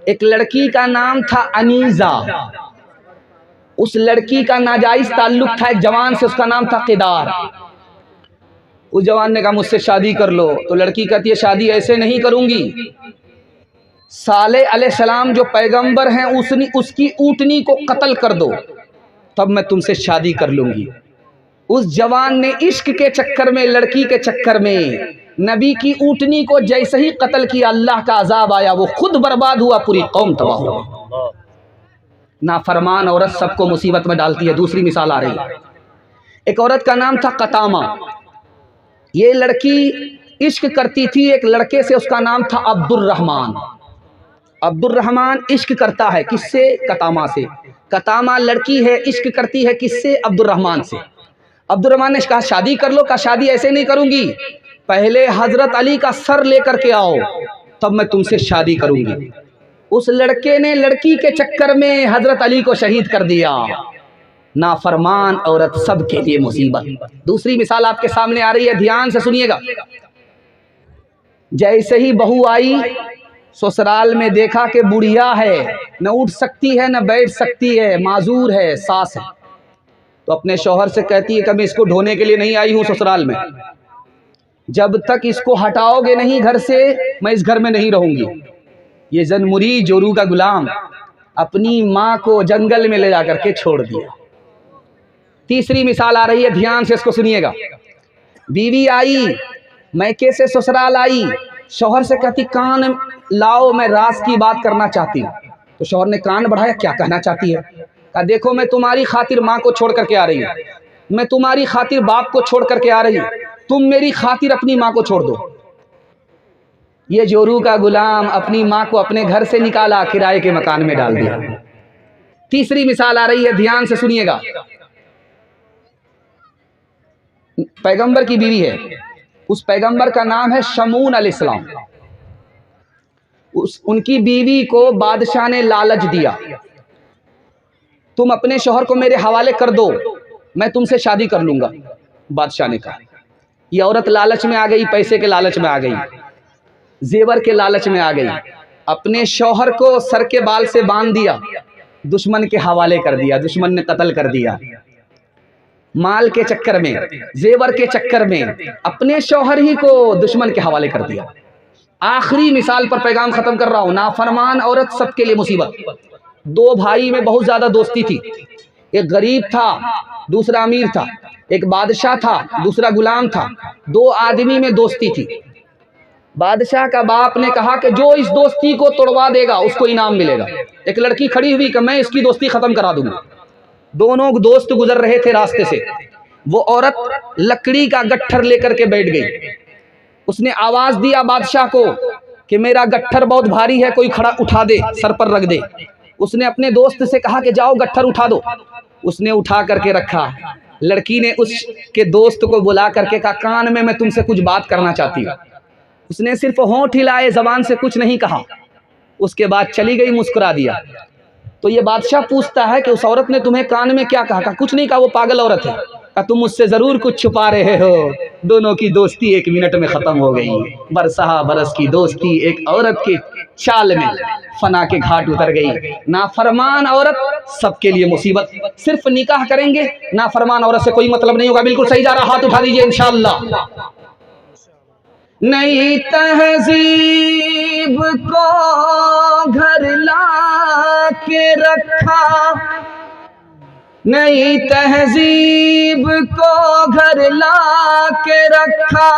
एक लड़की का नाम था अनीजा। उस लड़की का नाजायज ताल्लुक था एक जवान से, उसका नाम था किदार। उस जवान ने कहा मुझसे शादी कर लो, तो लड़की कहती है शादी ऐसे नहीं करूंगी, सालेह अलैहिस्सलाम जो पैगंबर हैं उसकी ऊँटनी को कत्ल कर दो, तब मैं तुमसे शादी कर लूंगी। उस जवान ने इश्क के चक्कर में, लड़की के चक्कर में नबी की ऊँटनी को जैसे ही कत्ल किया, अल्लाह का अजाब आया, वो खुद बर्बाद हुआ, पूरी कौम तबाह हो गई। नाफरमान औरत सबको मुसीबत में डालती है। दूसरी मिसाल आ रही है, एक औरत का नाम था कतामा। ये लड़की इश्क करती थी एक लड़के से, उसका नाम था अब्दुर्रहमान। अब्दुर्रहमान इश्क करता है किससे? कतामा से। कतामा लड़की है, इश्क करती है किससे? अब्दुर्रहमान से। अब्दुर्रहमान ने कहा शादी कर लो, कहा शादी ऐसे नहीं करूंगी, पहले हजरत अली का सर लेकर के आओ, तब मैं तुमसे शादी करूंगी। उस लड़के ने लड़की के चक्कर में हजरत अली को शहीद कर दिया। नाफरमान औरत सबके लिए मुसीबत। दूसरी मिसाल आपके सामने आ रही है, ध्यान से सुनिएगा। जैसे ही बहू आई, ससुराल में देखा कि बुढ़िया है, न उठ सकती है न बैठ सकती है, माजूर है, सास है, तो अपने शौहर से कहती है कि मैं इसको ढोने के लिए नहीं आई हूं ससुराल में, जब तक इसको हटाओगे नहीं घर से, मैं इस घर में नहीं रहूंगी। ये जनमुरी जोरू का गुलाम अपनी माँ को जंगल में ले जाकर के छोड़ दिया। तीसरी मिसाल आ रही है, ध्यान से इसको सुनिएगा। बीवी आई, मैके से ससुराल आई, शौहर से कहती कान लाओ, मैं राज की बात करना चाहती हूँ। तो शौहर ने कान बढ़ाया, क्या कहना चाहती है? कहा देखो मैं तुम्हारी खातिर माँ को छोड़ करके आ रही हूँ, मैं तुम्हारी खातिर बाप को छोड़ करके आ रही हूँ, तुम मेरी खातिर अपनी माँ को छोड़ दो। ये जोरू का गुलाम अपनी माँ को अपने घर से निकाला, किराए के मकान में डाल दिया। तीसरी मिसाल आ रही है, ध्यान से सुनिएगा। पैगंबर की बीवी है, उस पैगंबर का नाम है शमून अलैहिस्सलाम। उनकी बीवी को बादशाह ने लालच दिया, तुम अपने शौहर को मेरे हवाले कर दो, मैं तुमसे शादी कर लूंगा। बादशाह ने कहा। ये औरत लालच में आ गई, पैसे के लालच में आ गई, जेवर के लालच में आ गई, अपने शौहर को सर के बाल से बांध दिया, दुश्मन के हवाले कर दिया, दुश्मन ने कत्ल कर दिया। माल के चक्कर में, जेवर के चक्कर में अपने शौहर ही को दुश्मन के हवाले कर दिया। आखिरी मिसाल पर पैगाम खत्म कर रहा हूं। नाफरमान औरत सबके लिए मुसीबत। दो भाई में बहुत ज्यादा दोस्ती थी, एक गरीब था, दूसरा अमीर था, एक बादशाह था, दूसरा गुलाम था। दो आदमी में दोस्ती थी। बादशाह का बाप ने कहा कि जो इस दोस्ती को तोड़वा देगा उसको इनाम मिलेगा। एक लड़की खड़ी हुई कि मैं इसकी दोस्ती खत्म करा दूंगा। दोनों दोस्त गुजर रहे थे रास्ते से, वो औरत लकड़ी का गट्ठर लेकर के बैठ गई। उसने आवाज दिया बादशाह को कि मेरा गट्ठर बहुत भारी है, कोई खड़ा उठा दे, सर पर रख दे। उसने अपने दोस्त से कहा कि जाओ गट्ठर उठा दो। उसने उठा करके रखा। लड़की ने उसके दोस्त को बुला करके कहा कान में मैं तुमसे कुछ बात करना चाहती हूँ। उसने सिर्फ होंठ हिलाए, जबान से कुछ नहीं कहा। उसके बाद चली गई, मुस्कुरा दिया। तो ये बादशाह पूछता है कि उस औरत ने तुम्हें कान में क्या कहा? कुछ नहीं कहा, वो पागल औरत है। कहा तुम मुझसे जरूर कुछ छुपा रहे हो। दोनों की दोस्ती 1 मिनट में खत्म हो गई। बरसहा बरस की दोस्ती एक औरत के चाल में फना के घाट उतर गई। नाफरमान औरत सबके लिए मुसीबत। सिर्फ निकाह करेंगे, नाफरमान औरत से कोई मतलब नहीं होगा। बिल्कुल सही जा रहा, हाथ उठा दीजिए इंशाअल्लाह। नई तहजीब को घर ला के रखा, नई तहजीब को घर ला के रखा,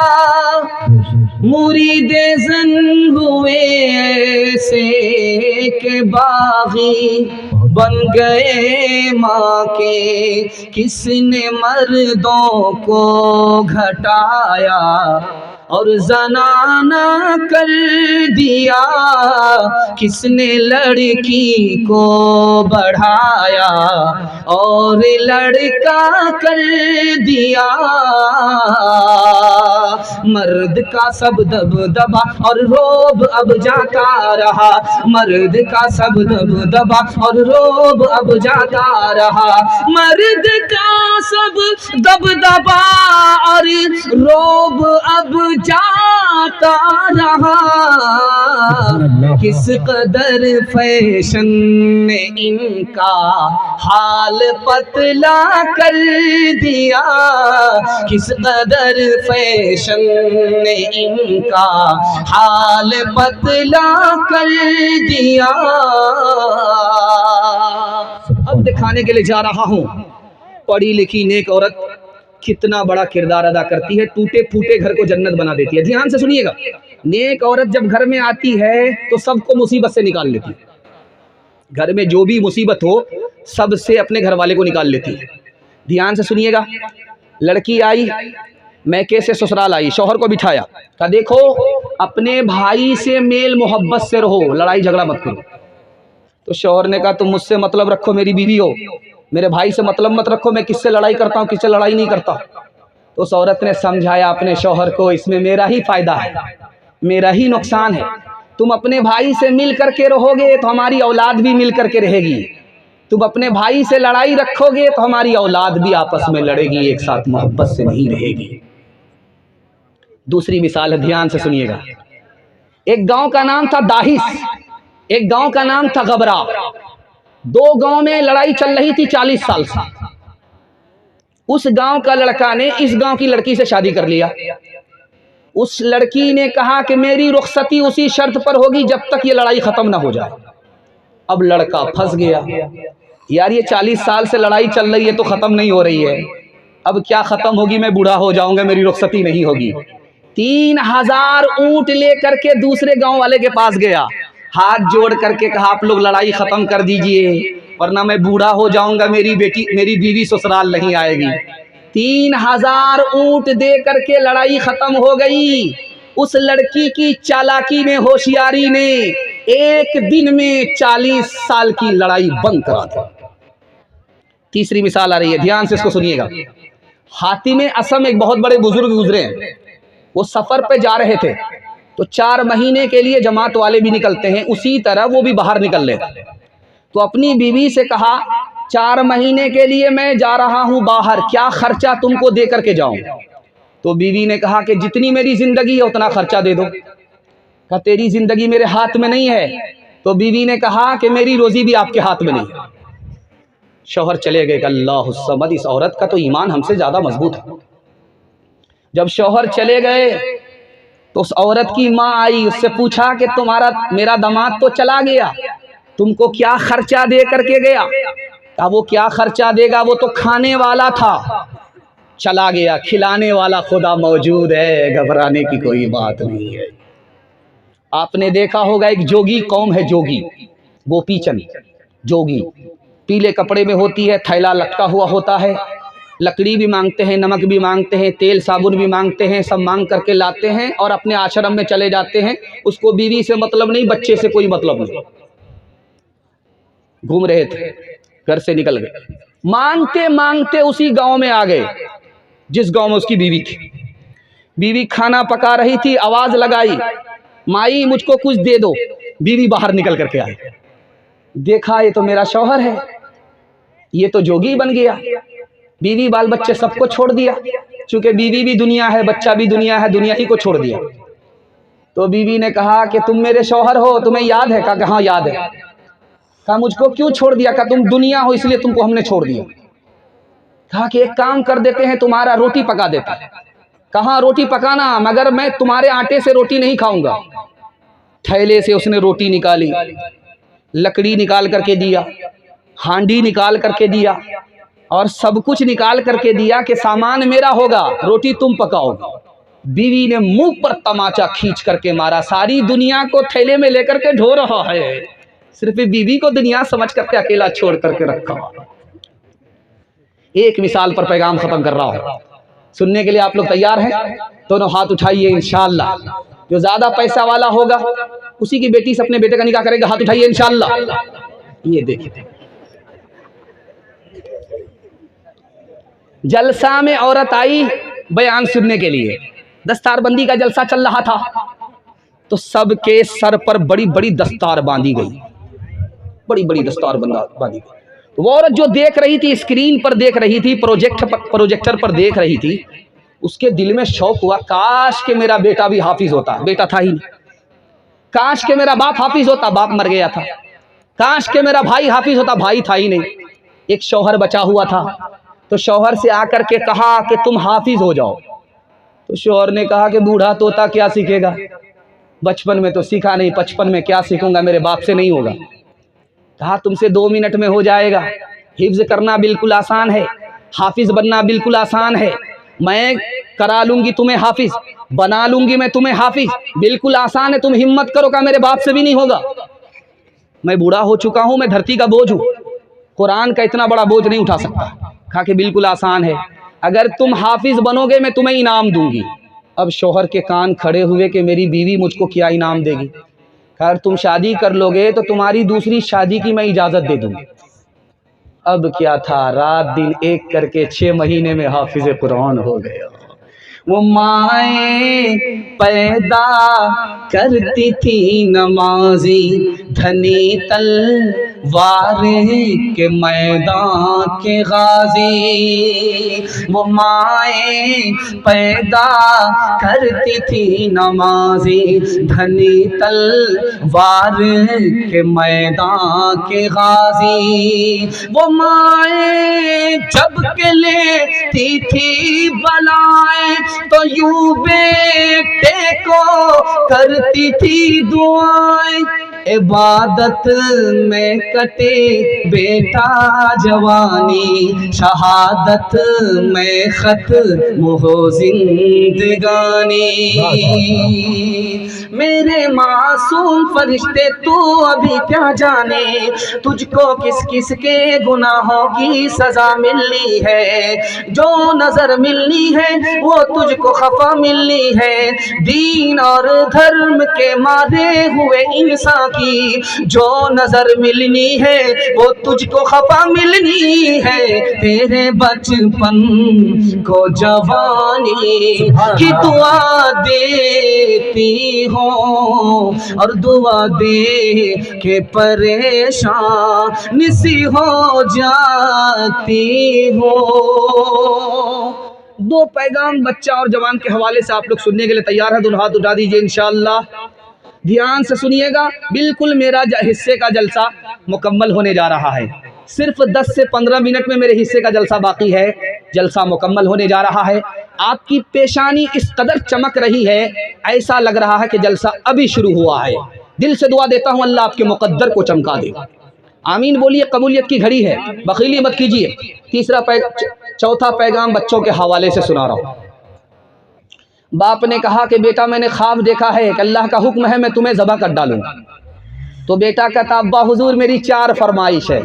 मुरीदे ज़न हुए से के बागी बन गए माँ के। किसने मर्दों को घटाया और जनाना कर दिया, किसने लड़की को बढ़ाया और लड़का कर दिया। मर्द का सब दबदबा और रोब अब जाता रहा, मर्द का सब दबदबा और रोब अब जाता रहा, मर्द का सब दबदबा और रोब अब जाता रहा, किस कदर फैशन ने इनका हाल पतला कर दिया, किस कदर फैशन ने इनका हाल पतला कर दिया। अब दिखाने के लिए जा रहा हूँ पढ़ी लिखी नेक औरत कितना बड़ा किरदार अदा करती है, टूटे फूटे घर को जन्नत बना देती है। ध्यान से सुनिएगा, नेक औरत जब घर में आती है तो सबको मुसीबत से निकाल लेती है। घर में जो भी मुसीबत हो सबसे अपने घर वाले को निकाल लेती है। ध्यान से सुनिएगा, लड़की आई, मैके से ससुराल आई, शौहर को बिठाया, कहा देखो अपने भाई से मेल मोहब्बत से रहो, लड़ाई झगड़ा मत करो। तो शौहर ने कहा तुम मुझसे मतलब रखो, मेरी बीवी हो, मेरे भाई से मतलब मत रखो, मैं किससे लड़ाई करता हूँ किससे लड़ाई नहीं करता। तो उस औरत ने समझाया अपने शौहर को, इसमें मेरा ही फायदा है, मेरा ही नुकसान है। तुम अपने भाई से मिल करके रहोगे तो हमारी औलाद भी मिल करके रहेगी, तुम अपने भाई से लड़ाई रखोगे तो हमारी औलाद भी आपस में लड़ेगी, एक साथ मोहब्बत से नहीं रहेगी। दूसरी मिसाल है, ध्यान से सुनिएगा। एक गांव का नाम था दाहिस, एक गांव का नाम था गबरा। दो गांव में लड़ाई चल रही थी 40 साल से। उस गांव का लड़का ने इस गांव की लड़की से शादी कर लिया। उस लड़की ने कहा कि मेरी रुखसती उसी शर्त पर होगी जब तक ये लड़ाई खत्म ना हो जाए। अब लड़का फंस गया, यार ये 40 साल से लड़ाई चल रही है तो खत्म नहीं हो रही है, अब क्या खत्म होगी, मैं बूढ़ा हो जाऊंगा, मेरी रुखसती नहीं होगी। 3000 ऊंट लेकर के दूसरे गांव वाले के पास गया, हाथ जोड़ करके कहा आप लोग लड़ाई खत्म कर दीजिए वरना मैं बूढ़ा हो जाऊंगा, मेरी बीवी ससुराल नहीं आएगी। 3000 ऊंट दे करके लड़ाई खत्म हो गई। उस लड़की की चालाकी में, होशियारी ने एक दिन में 40 साल की लड़ाई बंद करा दी। तीसरी मिसाल आ रही है, ध्यान से इसको सुनिएगा। हातिम असम एक बहुत बड़े बुजुर्ग गुजरे हैं, वो सफर पे जा रहे थे तो 4 महीने के लिए जमात वाले भी निकलते हैं, उसी तरह वो भी बाहर निकल लेते। तो अपनी बीवी से कहा 4 महीने के लिए मैं जा रहा हूं बाहर, क्या खर्चा तुमको दे करके जाऊं। तो बीवी ने कहा कि जितनी मेरी जिंदगी है उतना खर्चा दे दो। कहा तेरी जिंदगी मेरे हाथ में नहीं है। तो बीवी ने कहा कि मेरी रोजी भी आपके हाथ में नहीं है। शौहर चले गए, अल्लाह समद, इस औरत का तो ईमान हमसे ज्यादा मजबूत है। जब शौहर चले गए तो उस औरत की माँ आई, उससे पूछा कि तुम्हारा मेरा दामाद तो चला गया, तुमको क्या खर्चा दे करके गया। कहा वो क्या खर्चा देगा, वो तो खाने वाला था, चला गया, खिलाने वाला खुदा मौजूद है, घबराने की कोई बात नहीं है। आपने देखा होगा एक जोगी कौम है, जोगी गोपीचंद जोगी, पीले कपड़े में होती है, थैला लटका हुआ होता है, लकड़ी भी मांगते हैं, नमक भी मांगते हैं, तेल साबुन भी मांगते हैं, सब मांग करके लाते हैं और अपने आश्रम में चले जाते हैं। उसको बीवी से मतलब नहीं, बच्चे से कोई मतलब नहीं। घूम रहे थे, घर से निकल गए, मांगते मांगते उसी गांव में आ गए जिस गांव में उसकी बीवी थी। बीवी खाना पका रही थी, आवाज लगाई, माई मुझको कुछ दे दो। बीवी बाहर निकल करके आई, देखा ये तो मेरा शौहर है, ये तो जोगी बन गया। बीवी बाल बच्चे सबको छोड़ दिया, चूंकि बीवी भी दुनिया है, बच्चा भी दुनिया है, दुनिया ही को छोड़ दिया। तो बीवी ने कहा कि तुम मेरे शौहर हो, तुम्हें याद है? कहा हाँ याद है। कहा मुझको क्यों छोड़ दिया? कहा तुम दुनिया हो इसलिए तुमको हमने छोड़ दिया। कहा कि एक काम कर देते हैं, तुम्हारा रोटी पका देते हैं। कहा रोटी पकाना, मगर मैं तुम्हारे आटे से रोटी नहीं खाऊंगा। थैले से उसने रोटी निकाली, लकड़ी निकाल करके दिया, हांडी निकाल करके दिया और सब कुछ निकाल करके दिया कि सामान मेरा होगा, रोटी तुम पकाओगे। बीवी ने मुंह पर तमाचा खींच करके मारा, सारी दुनिया को थैले में लेकर के ढो रहा है, सिर्फ बीवी को दुनिया समझ करके अकेला छोड़ करके रखा। एक मिसाल पर पैगाम खत्म कर रहा हूं, सुनने के लिए आप लोग तैयार हैं? दोनों हाथ उठाइए, इंशाअल्लाह। जो ज्यादा पैसा वाला होगा उसी की बेटी से अपने बेटे का निकाह करेगा, हाथ उठाइए इंशाअल्लाह। ये देखिए, जलसा में औरत आई बयान सुनने के लिए, दस्तारबंदी का जलसा चल रहा था, तो सबके सर पर बड़ी बड़ी दस्तार बांधी गई, बड़ी बड़ी दस्तार बांधी गई। वो औरत जो देख रही थी, स्क्रीन पर देख रही थी, प्रोजेक्टर पर देख रही थी, उसके दिल में शौक हुआ, काश के मेरा बेटा भी हाफिज होता। बेटा था ही नहीं। काश के मेरा बाप हाफिज होता, बाप मर गया था। काश के मेरा भाई हाफिज होता, भाई था ही नहीं। एक शौहर बचा हुआ था, तो शौहर से आकर के कहा कि तुम हाफिज हो जाओ। तो शौहर ने कहा कि बूढ़ा तोता क्या सीखेगा, बचपन में तो सीखा नहीं, 55 में क्या सीखूंगा, मेरे बाप से नहीं होगा। कहा तुमसे 2 मिनट में हो जाएगा। हिफ्ज करना बिल्कुल आसान है, हाफिज बनना बिल्कुल आसान है। मैं करा लूंगी तुम्हें हाफिज, बना लूंगी मैं तुम्हें हाफिज, बिल्कुल आसान है। तुम हिम्मत करो, का मेरे बाप से भी नहीं होगा। मैं बूढ़ा हो चुका हूं, मैं धरती का बोझ हूं, कुरान का इतना बड़ा बोझ नहीं उठा सकता। कहा कि बिल्कुल आसान है, अगर तुम हाफिज बनोगे मैं तुम्हें इनाम दूंगी। अब शौहर के कान खड़े हुए कि मेरी बीवी मुझको क्या इनाम देगी। कहा तुम शादी कर लोगे तो तुम्हारी दूसरी शादी की मैं इजाजत दे दूंगी। अब क्या था, रात दिन एक करके 6 महीने में हाफिज कुरान हो गए। वो माए पैदा करती थी नमाजी, धनी तलवार के मैदान के गाजी। वो माए पैदा करती थी नमाजी, धनी तलवार के मैदान के गाजी। वो माए जब के लेती थी बलाएं, तो यूं बेटे को करती थी दुआएं। इबादत में कटे बेटा जवानी, शहादत में खत्म हो जिंदगानी। मेरे मासूम फरिश्ते तू अभी क्या जाने, तुझको किस किस के गुनाहों की सजा मिलनी है। जो नजर मिलनी है वो तुझको खफा मिलनी है, दीन और धर्म के मारे हुए इंसान की जो नजर मिलनी है वो तुझको खफा मिलनी है। तेरे बचपन को जवानी की दुआ देती हो, और दुआ दे के परेशान सी हो जाती हो। 2 पैगाम बच्चा और जवान के हवाले से आप लोग सुनने के लिए तैयार हैं? दोनों हाथ उठा दीजिए इंशाअल्लाह। ध्यान से सुनिएगा, बिल्कुल मेरा हिस्से का जलसा मुकम्मल होने जा रहा है। सिर्फ 10 से 15 मिनट में मेरे हिस्से का जलसा बाकी है, जलसा मुकम्मल होने जा रहा है। आपकी पेशानी इस कदर चमक रही है, ऐसा लग रहा है कि जलसा अभी शुरू हुआ है। दिल से दुआ देता हूँ अल्लाह आपके मुकद्दर को चमका दे। आमीन बोलिए। कबूलियत की घड़ी है, बखीली मत कीजिए। चौथा पैगाम बच्चों के हवाले से सुना रहा हूँ। बाप ने कहा कि बेटा मैंने ख्वाब देखा है कि अल्लाह का हुक्म है मैं तुम्हें ज़बह कर डालूंगा। तो बेटा कहता अब्बा हुजूर मेरी 4 फरमाइश है।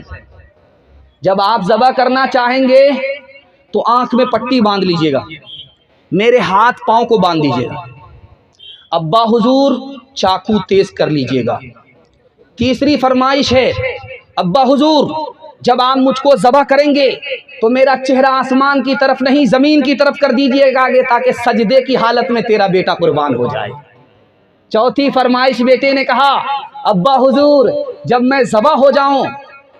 जब आप ज़बह करना चाहेंगे तो आंख में पट्टी बांध लीजिएगा, मेरे हाथ पाँव को बांध दीजिएगा। अब्बा हुजूर चाकू तेज कर लीजिएगा। तीसरी फरमाइश है अब्बा हुजूर जब आप मुझको ज़बह करेंगे तो मेरा चेहरा आसमान की तरफ नहीं ज़मीन की तरफ कर दीजिएगा आगे, ताकि सजदे की हालत में तेरा बेटा कुर्बान हो जाए। चौथी फरमाइश बेटे ने कहा अब्बा हुजूर जब मैं ज़बह हो जाऊं,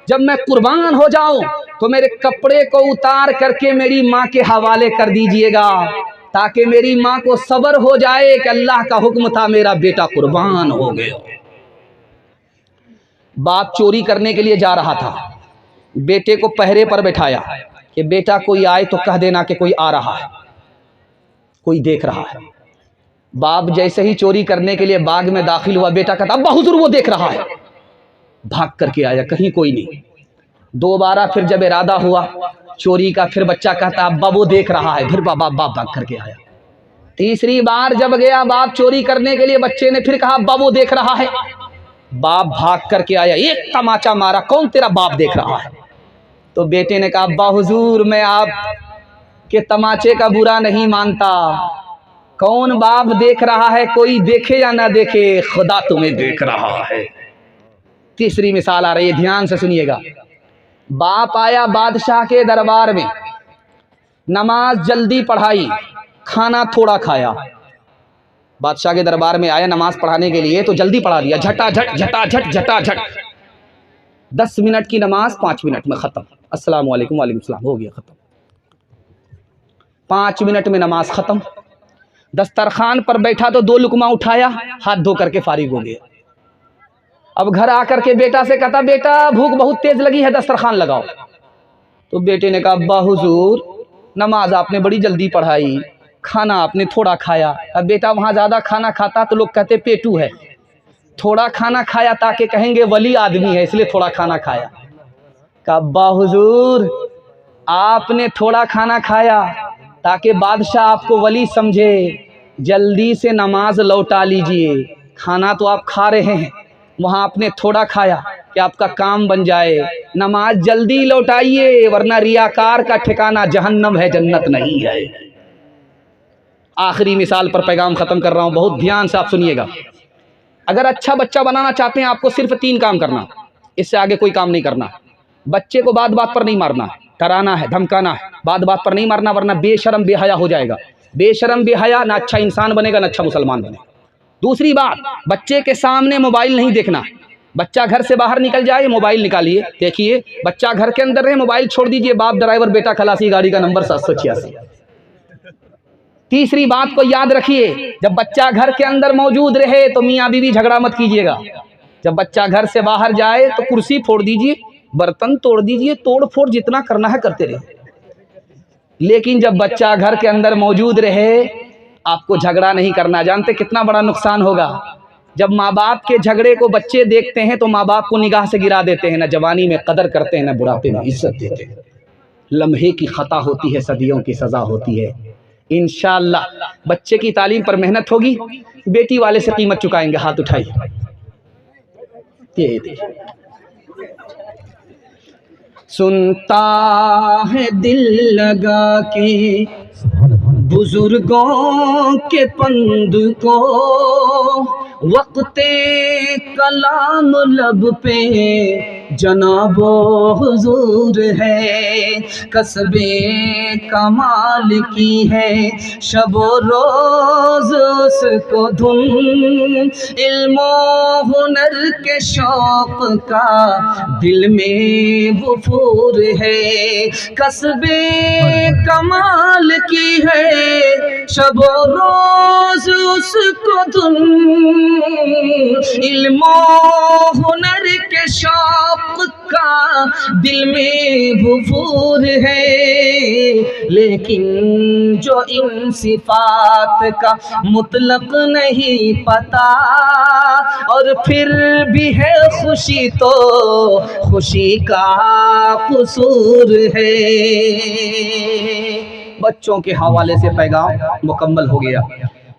जब मैं कुर्बान हो जाऊं तो मेरे कपड़े को उतार करके मेरी माँ के हवाले कर दीजिएगा, ताकि मेरी माँ को सब्र हो जाए कि अल्लाह का हुक्म था मेरा बेटा कुर्बान हो गया। बाप चोरी करने के लिए जा रहा था, बेटे को पहरे पर बैठाया कि बेटा कोई आए तो कह देना कि कोई आ रहा है, कोई देख रहा है। बाप जैसे ही चोरी करने के लिए बाग में दाखिल हुआ, बेटा कहता अब्बा हुजूर वो देख रहा है। भाग करके आया, कहीं कोई नहीं। दोबारा फिर जब इरादा हुआ चोरी का, फिर बच्चा कहता अब्बा वो देख रहा है, फिर बाप भाग करके आया। तीसरी बार जब गया बाप चोरी करने के लिए, बच्चे ने फिर कहा अब्बा वो देख रहा है। बाप भाग करके आया, एक तमाचा मारा, कौन तेरा बाप देख रहा है? तो बेटे ने कहा अब्बा हुजूर मैं आप के तमाचे का बुरा नहीं मानता, कौन बाप देख रहा है, कोई देखे या ना देखे खुदा तुम्हें देख रहा है। तीसरी मिसाल आ रही है, ध्यान से सुनिएगा। बाप आया बादशाह के दरबार में, नमाज जल्दी पढ़ाई, खाना थोड़ा खाया। बादशाह के दरबार में आया नमाज पढ़ाने के लिए तो जल्दी पढ़ा दिया, झटाझट झटाझट झटाझट। 10 मिनट की नमाज 5 मिनट में ख़त्म। अस्सलाम वालेकुम, वालेकुम सलाम, हो गया ख़त्म। 5 मिनट में नमाज ख़त्म। दस्तरखान पर बैठा तो 2 लुकमा उठाया, हाथ धो करके फारिग हो गया। अब घर आकर के बेटा से कहता, बेटा भूख बहुत तेज लगी है, दस्तरखान लगाओ। तो बेटे ने कहा, अब्बा हुजूर नमाज आपने बड़ी जल्दी पढ़ाई, खाना आपने थोड़ा खाया। अब बेटा वहाँ ज़्यादा खाना खाता तो लोग कहते पेटू है, थोड़ा खाना खाया ताकि कहेंगे वली आदमी है, इसलिए थोड़ा खाना खाया। कहा, अब्बा हुजूर आपने थोड़ा खाना खाया ताकि बादशाह आपको वली समझे, जल्दी से नमाज लौटा लीजिए। खाना तो आप खा रहे हैं, वहाँ आपने थोड़ा खाया कि आपका काम बन जाए। नमाज जल्दी लौटाइए, वरना रियाकार का ठिकाना जहन्नम है, जन्नत नहीं है। आखिरी मिसाल पर पैगाम ख़त्म कर रहा हूँ, बहुत ध्यान से आप सुनिएगा। अगर अच्छा बच्चा बनाना चाहते हैं, आपको सिर्फ 3 काम करना, इससे आगे कोई काम नहीं करना। बच्चे को बात बात पर नहीं मारना, डराना है, धमकाना है, बात बात पर नहीं मारना, वरना बेशरम बेहया हो जाएगा। बेशरम बेहया ना अच्छा इंसान बनेगा, ना अच्छा मुसलमान बनेगा। दूसरी बात, बच्चे के सामने मोबाइल नहीं देखना। बच्चा घर से बाहर निकल जाए, मोबाइल निकालिए, देखिए। बच्चा घर के अंदर रहे, मोबाइल छोड़ दीजिए। बाप ड्राइवर, बेटा खलासी, गाड़ी का नंबर 786। तीसरी बात को याद रखिए, जब बच्चा घर के अंदर मौजूद रहे तो मियाँ बीवी झगड़ा मत कीजिएगा। जब बच्चा घर से बाहर जाए तो कुर्सी फोड़ दीजिए, बर्तन तोड़ दीजिए, तोड़ फोड़ जितना करना है करते रहिए। लेकिन जब बच्चा घर के अंदर मौजूद रहे, आपको झगड़ा नहीं करना। जानते कितना बड़ा नुकसान होगा? जब माँ बाप के झगड़े को बच्चे देखते हैं तो माँ बाप को निगाह से गिरा देते हैं, ना जवानी में कदर करते हैं, ना बुढ़ापे में इज्जत देते हैं। लम्हे की खता होती है, सदियों की सजा होती है। इंशाअल्लाह बच्चे की तालीम पर मेहनत होगी, बेटी वाले से कीमत चुकाएंगे। हाथ उठाइए। ये सुनता है दिल लगा के बुजुर्गों के पंद को, वक्ते कलाम लब पे जनाबो हुजूर है। कसबे कमाल की है शबो रोज उसको धुन, इल्मो हुनर के शौक का दिल में वफूर है। कसबे कमाल की है शबो रोज उसको धुन, इल्मो हुनर के शौक का दिल में वफूर है। लेकिन जो इन सिफात का मुतलक नहीं पता, और फिर भी है खुशी तो खुशी का कसूर है। बच्चों के हवाले से पैगाम मुकम्मल हो गया।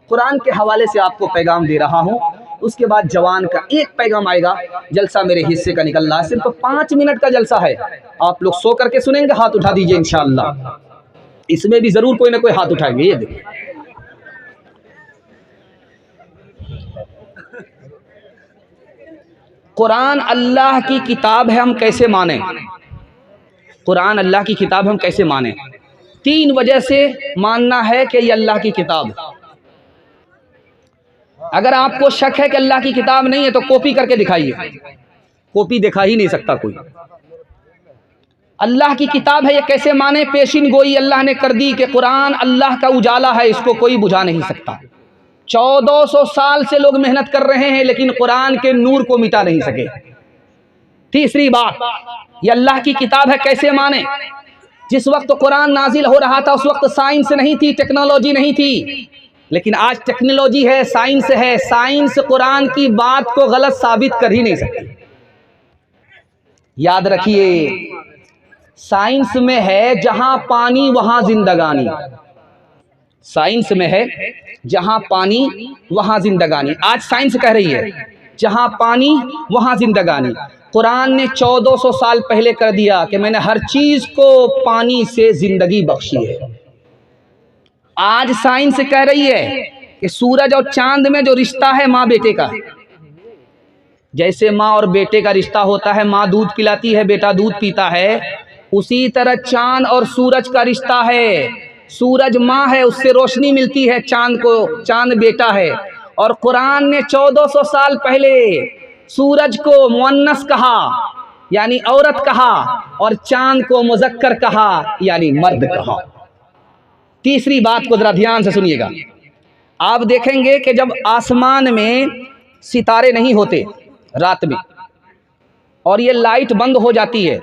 कुरान के हवाले से आपको पैगाम दे रहा हूँ। उसके बाद जवान का एक पैगाम आएगा। जलसा मेरे हिस्से का निकल रहा है, सिर्फ 5 मिनट का जलसा है। आप लोग सो करके सुनेंगे, हाथ उठा दीजिए इंशाअल्लाह। इसमें भी जरूर कोई ना कोई हाथ उठाएंगे। ये देखिए, कुरान अल्लाह की किताब है, हम कैसे माने? कुरान अल्लाह की किताब हम कैसे माने? 3 वजह से मानना है कि ये अल्लाह की किताब है। अगर आपको शक है कि अल्लाह की किताब नहीं है तो कॉपी करके दिखाइए। कॉपी दिखा ही नहीं सकता कोई। अल्लाह की किताब है, ये कैसे माने? पेशिन गोई अल्लाह ने कर दी कि कुरान अल्लाह का उजाला है, इसको कोई बुझा नहीं सकता। 1400 साल से लोग मेहनत कर रहे हैं, लेकिन कुरान के नूर को मिटा नहीं सके। तीसरी बात, ये अल्लाह की किताब है कैसे माने? जिस वक्त कुरान नाजिल हो रहा था उस वक्त साइंस नहीं थी, टेक्नोलॉजी नहीं थी। लेकिन आज टेक्नोलॉजी है, साइंस है। साइंस कुरान की बात को गलत साबित कर ही नहीं सकती। याद रखिए, साइंस में है जहां पानी वहां जिंदगानी। साइंस में है जहां पानी वहां जिंदगानी। आज साइंस कह रही है जहां पानी वहां जिंदगानी। कुरान ने 1400 साल पहले कर दिया कि मैंने हर चीज को पानी से जिंदगी बख्शी है। आज साइंस कह रही है कि सूरज और चांद में जो रिश्ता है माँ बेटे का, जैसे माँ और बेटे का रिश्ता होता है, माँ दूध पिलाती है, बेटा दूध पीता है, उसी तरह चांद और सूरज का रिश्ता है। सूरज माँ है, उससे रोशनी मिलती है चांद को, चांद बेटा है। और कुरान ने 1400 साल पहले सूरज को मुअन्नस कहा यानी औरत कहा, और चांद को मुज़क्कर कहा यानी मर्द कहा। तीसरी बात को जरा ध्यान से सुनिएगा। आप देखेंगे कि जब आसमान में सितारे नहीं होते रात में और ये लाइट बंद हो जाती है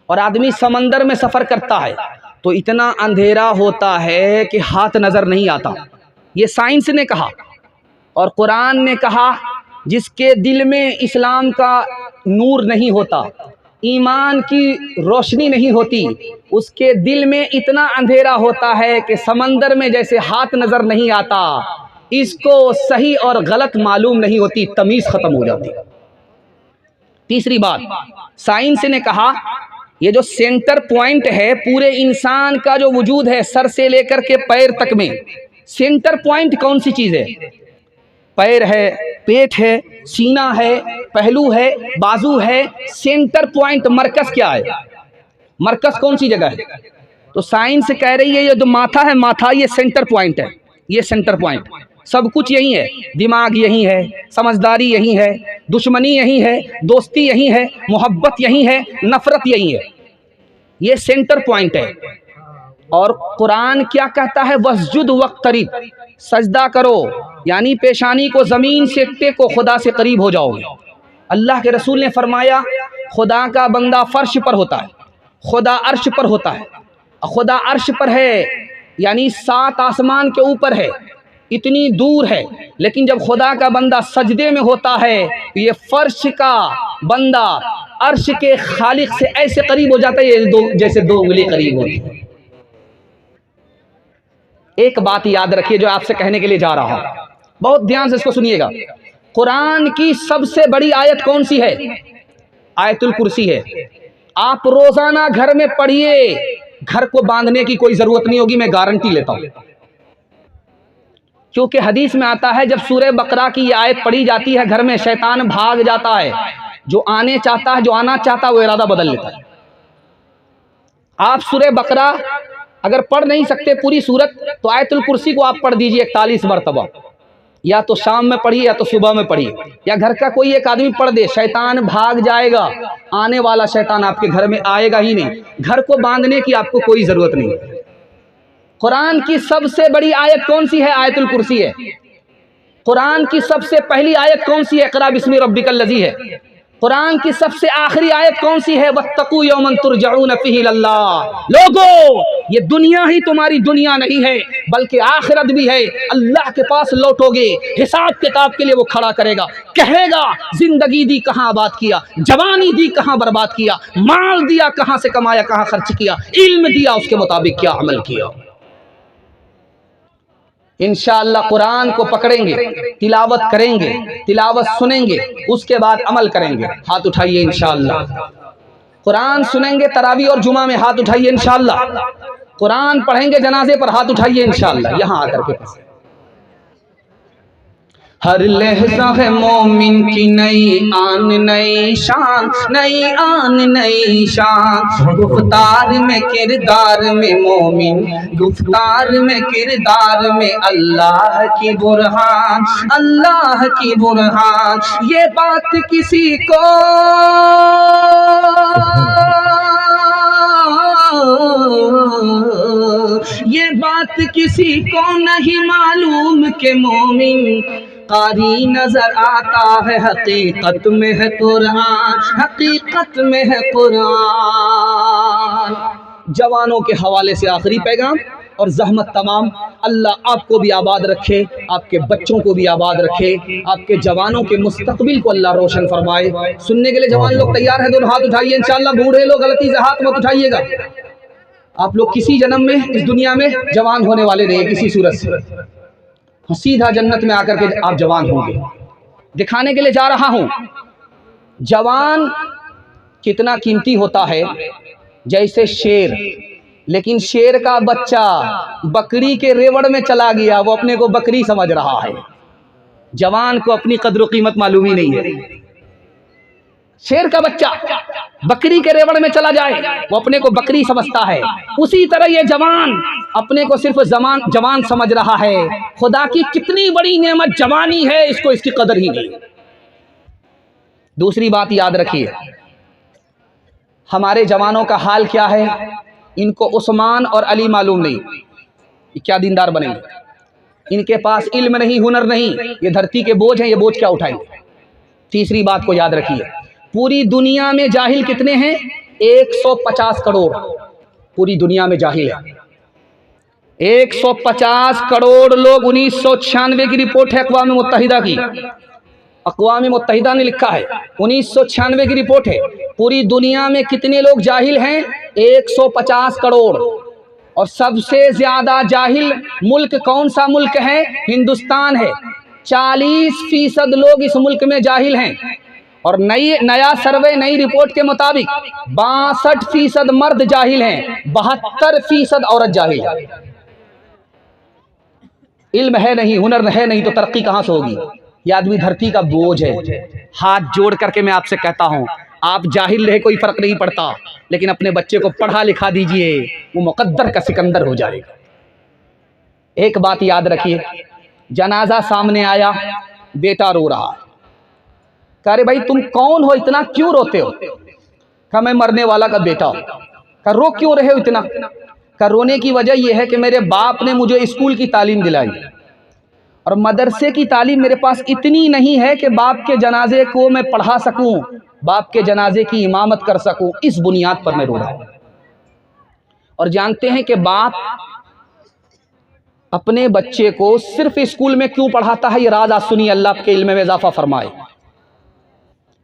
और आदमी समंदर में सफ़र करता है तो इतना अंधेरा होता है कि हाथ नज़र नहीं आता। ये साइंस ने कहा और कुरान ने कहा, जिसके दिल में इस्लाम का नूर नहीं होता, ईमान की रोशनी नहीं होती, उसके दिल में इतना अंधेरा होता है कि समंदर में जैसे हाथ नज़र नहीं आता, इसको सही और गलत मालूम नहीं होती, तमीज़ ख़त्म हो जाती। तीसरी बात, साइंस ने कहा ये जो सेंटर पॉइंट है पूरे इंसान का जो वजूद है सर से लेकर के पैर तक में, सेंटर पॉइंट कौन सी चीज़ है? पैर है, पेट है, सीना है, पहलू है, बाजू है, सेंटर पॉइंट मरकज़ क्या है? मरकज़ कौन सी जगह है? तो साइंस कह रही है ये जो माथा है, माथा ये सेंटर पॉइंट है, ये सेंटर पॉइंट, सब कुछ यही है, दिमाग यही है, समझदारी यही है, दुश्मनी यही है, दोस्ती यही है, मोहब्बत यही है, नफ़रत यही है, ये सेंटर पॉइंट है। और कुरान क्या कहता है? वस्जुद वक्तरिब, सजदा करो, यानी पेशानी को ज़मीन से टेको, खुदा से करीब हो जाओगे। अल्लाह के रसूल ने फरमाया खुदा का बंदा फर्श पर होता है, खुदा अर्श पर होता है, खुदा अर्श पर है यानी 7 आसमान के ऊपर है, इतनी दूर है, लेकिन जब खुदा का बंदा सजदे में होता है तो ये फर्श का बंदा अर्श के खालिक से ऐसे करीब हो जाता है जैसे 2 उंगली करीब होती है। एक बात याद रखिए जो आपसे कहने के लिए जा रहा हूं, बहुत ध्यान से इसको सुनिएगा। कुरान की सबसे बड़ी आयत कौन सी है? आयतुल कुर्सी है। आप रोजाना घर में पढ़िए, घर को बांधने की कोई जरूरत नहीं होगी, मैं गारंटी लेता हूं, क्योंकि हदीस में आता है जब सूरह बकरा की ये आयत पढ़ी जाती है घर में शैतान भाग जाता है, जो आने चाहता है, जो आना चाहता है वो इरादा बदल लेता है। आप सूरह बकरा अगर पढ़ नहीं सकते पूरी सूरत तो आयतुल कुर्सी को आप पढ़ दीजिए 41 मरतबा, या तो शाम में पढ़िए या तो सुबह में पढ़िए, या घर का कोई एक आदमी पढ़ दे, शैतान भाग जाएगा, आने वाला शैतान आपके घर में आएगा ही नहीं। घर को बांधने की आपको कोई जरूरत नहीं। कुरान की सबसे बड़ी आयत कौन सी है? आयतुल कुर्सी है। कुरान की सबसे पहली आयत कौन सी है? इक़रा बिस्मि रब्बिकल लज़ी है। कुरान की सबसे आखिरी आयत कौन सी है? वत्तकू यौमन तुरजऊन फीही इलल्लाह। लोगो, ये दुनिया ही तुम्हारी दुनिया नहीं है बल्कि आखिरत भी है, अल्लाह के पास लौटोगे, हिसाब किताब के लिए वो खड़ा करेगा, कहेगा जिंदगी दी कहाँ आबाद किया, जवानी दी कहाँ बर्बाद किया, माल दिया कहाँ से कमाया, कहाँ खर्च किया, इल्म दिया उसके मुताबिक क्या अमल किया। इंशाअल्लाह कुरान को पकड़ेंगे, तिलावत करेंगे, तिलावत सुनेंगे, उसके बाद अमल करेंगे। हाथ उठाइए इंशाअल्लाह। कुरान सुनेंगे तरावी और जुमा में, हाथ उठाइए इंशाअल्लाह। कुरान पढ़ेंगे जनाजे पर, हाथ उठाइए इंशाअल्लाह। यहाँ आकर के हर लहजा है मोमिन की नई आन नई शान, नई आन नई शान, गुफ्तार में किरदार में मोमिन, गुफ्तार में किरदार में अल्लाह की बुरहान, अल्लाह की बुरहान। ये बात किसी को ये बात किसी को नहीं मालूम के मोमिन कारी नजर आता है, हकीकत में है कुरान, हकीकत में है कुरान। जवानों के हवाले से आखिरी पैगाम और जहमत तमाम, अल्लाह आपको भी आबाद रखे, आपके बच्चों को भी आबाद रखे, आपके जवानों के मुस्तकबिल को अल्लाह रोशन फरमाए। सुनने के लिए जवान लोग तैयार हैं? दोनों हाथ उठाइए इंशाअल्लाह। बूढ़े लोग गलती से हाथ मत उठाइएगा। आप लोग किसी जन्म में इस दुनिया में जवान होने वाले नहीं, किसी सूरत से सीधा जन्नत में आकर के आप जवान होंगे। दिखाने के लिए जा रहा हूं जवान कितना कीमती होता है, जैसे शेर, लेकिन शेर का बच्चा बकरी के रेवड़ में चला गया, वो अपने को बकरी समझ रहा है। जवान को अपनी कद्र कीमत मालूम ही नहीं है। शेर का बच्चा बकरी के रेवड़ में चला जाए, वो अपने को बकरी समझता है। उसी तरह ये जवान अपने को सिर्फ जवान समझ रहा है। खुदा की कितनी बड़ी नेमत जवानी है, इसको इसकी कदर ही नहीं। दूसरी बात याद रखिए, हमारे जवानों का हाल क्या है, इनको उस्मान और अली मालूम नहीं। ये क्या दीनदार बनेंगे। इनके पास इल्म नहीं, हुनर नहीं, ये धरती के बोझ हैं, ये बोझ क्या उठाएंगे। तीसरी बात को याद रखिए, पूरी दुनिया में जाहिल कितने हैं? 150 करोड़ पूरी दुनिया में जाहिल है। 150 करोड़ लोग। 1996 की रिपोर्ट है अक़वाम मुत्तहिदा की, अक़वाम मुत्तहिदा ने लिखा है, 1996 की रिपोर्ट है। पूरी दुनिया में कितने लोग जाहिल हैं? 150 करोड़। और सबसे ज्यादा जाहिल मुल्क कौन सा मुल्क है? हिंदुस्तान है। 40% लोग इस मुल्क में जाहिल हैं। और नया सर्वे, नई रिपोर्ट के मुताबिक 62% मर्द जाहिल हैं, 72% औरत जाहिल है। इल्म है नहीं, हुनर है नहीं, तो तरक्की कहां से होगी। यह आदमी धरती का बोझ है। हाथ जोड़ करके मैं आपसे कहता हूं, आप जाहिल रहे कोई फर्क नहीं पड़ता, लेकिन अपने बच्चे को पढ़ा लिखा दीजिए, वो मुकद्दर का सिकंदर हो जाएगा। एक बात याद रखिए, जनाजा सामने आया, बेटा रो रहा है। कह रहे भाई तुम कौन हो, इतना क्यों रोते हो? कहा मैं मरने वाला का बेटा हूं। कहा रो क्यों रहे हो इतना? कहा रोने की वजह यह है कि मेरे बाप ने मुझे स्कूल की तालीम दिलाई और मदरसे की तालीम मेरे पास इतनी नहीं है कि बाप के जनाजे को मैं पढ़ा सकूं, बाप के जनाजे की इमामत कर सकूं। इस बुनियाद पर मैं रो रहा हूं। और जानते हैं कि बाप अपने बच्चे को सिर्फ स्कूल में क्यों पढ़ाता है? ये राज आज सुनिए, अल्लाह के इल्म में इजाफा फरमाए।